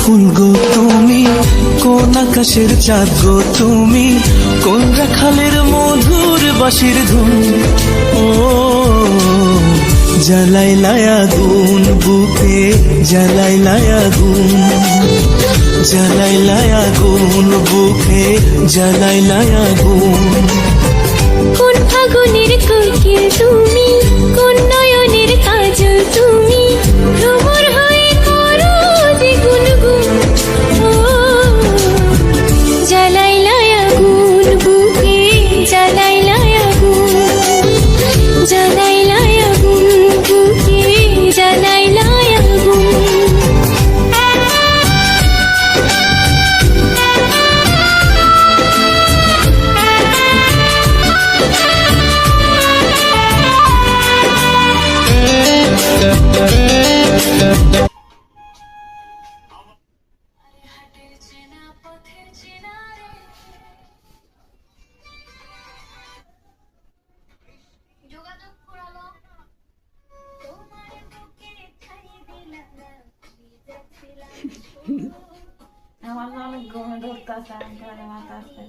ফুল গো তুমি, কোন আকাশের চাঁদ গো তুমি, কোন রাখালের মধুর বাঁশির ধুন। ও জ্বালাইলাই আগুন বুকে, জ্বালাইলাই আগুন, জ্বালাইলাই আগুন বুকে, জ্বালাইলাই আগুন। কোন ফাগুনের কোকিল তুমি, কোন নয়নের কাজল তুমি, ভ্রমর হয়ে করো যে গুনগুন। ও জ্বালাইলাই আগুন বুকে, জ্বালাইলাই আগুন, জ্বালাইলাই আগুন বুকে, জ্বালাইলাই আগুন। আমার অনেক ঘুমে ধরতেছে, আমি করে মাথা আসতে